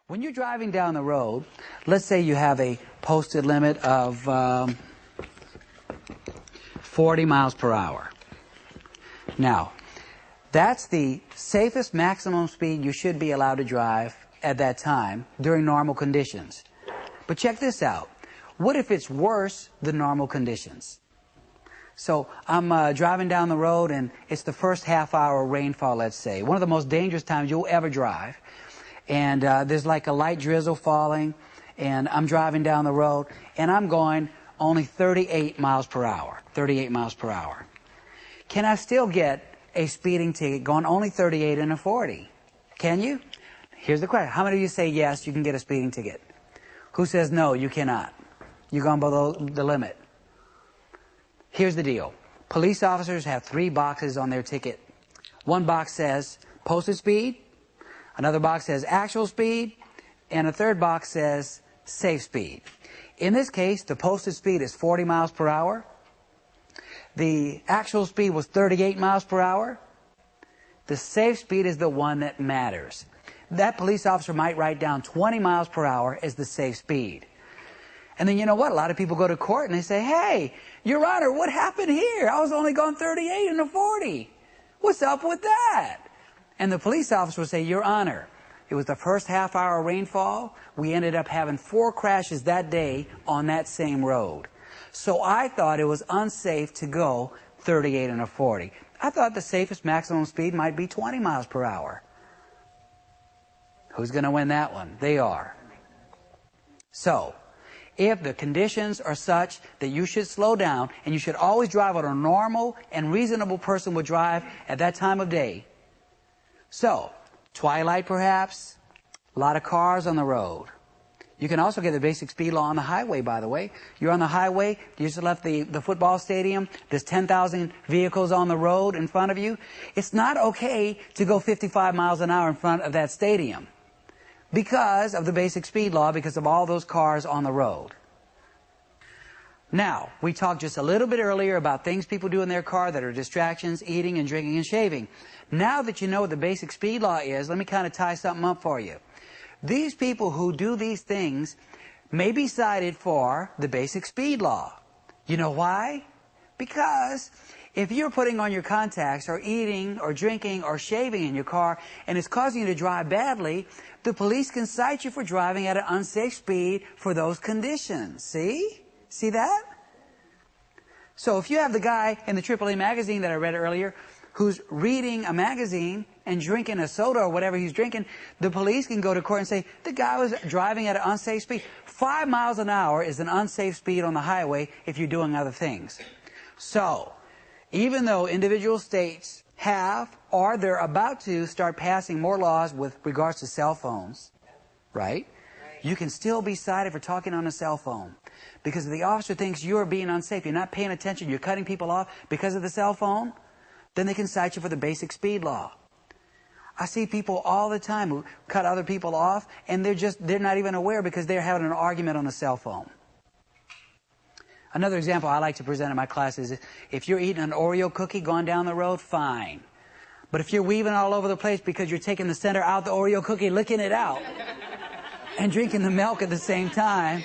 When you're driving down the road, let's say you have a posted limit of 40 miles per hour. Now, that's the safest maximum speed you should be allowed to drive at that time during normal conditions. But check this out. What if it's worse than normal conditions? So I'm driving down the road and it's the first half-hour rainfall, let's say. One of the most dangerous times you'll ever drive. And there's like a light drizzle falling, and I'm driving down the road, and I'm going only 38 miles per hour. 38 miles per hour. Can I still get a speeding ticket going only 38 and a 40? Can you? Here's the question. How many of you say yes, you can get a speeding ticket? Who says no, you cannot? You're going below the limit. Here's the deal. Police officers have 3 boxes on their ticket. One box says posted speed. Another box says actual speed, and a third box says safe speed. In this case, the posted speed is 40 miles per hour. The actual speed was 38 miles per hour. The safe speed is the one that matters. That police officer might write down 20 miles per hour as the safe speed. And then you know what? A lot of people go to court and they say, "Hey, Your Honor, what happened here? I was only going 38 and a 40. What's up with that?" And the police officer will say, "Your Honor, it was the first half-hour rainfall. We ended up having 4 crashes that day on that same road. So I thought it was unsafe to go 38 and a 40. I thought the safest maximum speed might be 20 miles per hour. Who's going to win that one? They are. So, if the conditions are such that you should slow down, and you should always drive what a normal and reasonable person would drive at that time of day. So, twilight perhaps, a lot of cars on the road. You can also get the basic speed law on the highway, by the way. You're on the highway, you just left the football stadium, there's 10,000 vehicles on the road in front of you. It's not okay to go 55 miles an hour in front of that stadium because of the basic speed law, because of all those cars on the road. Now, we talked just a little bit earlier about things people do in their car that are distractions, eating and drinking and shaving. Now that you know what the basic speed law is, let me kind of tie something up for you. These people who do these things may be cited for the basic speed law. You know why? Because if you're putting on your contacts or eating or drinking or shaving in your car and it's causing you to drive badly, the police can cite you for driving at an unsafe speed for those conditions. See? See that? So if you have the guy in the AAA magazine that I read earlier who's reading a magazine and drinking a soda or whatever he's drinking, the police can go to court and say, the guy was driving at an unsafe speed. 5 miles an hour is an unsafe speed on the highway if you're doing other things. So, even though individual states have, or they're about to start passing more laws with regards to cell phones, right? You can still be cited for talking on a cell phone. Because if the officer thinks you're being unsafe, you're not paying attention, you're cutting people off because of the cell phone, then they can cite you for the basic speed law. I see people all the time who cut other people off, and they're not even aware because they're having an argument on a cell phone. Another example I like to present in my class is if you're eating an Oreo cookie going down the road, fine. But if you're weaving all over the place because you're taking the center out the Oreo cookie, licking it out, and drinking the milk at the same time,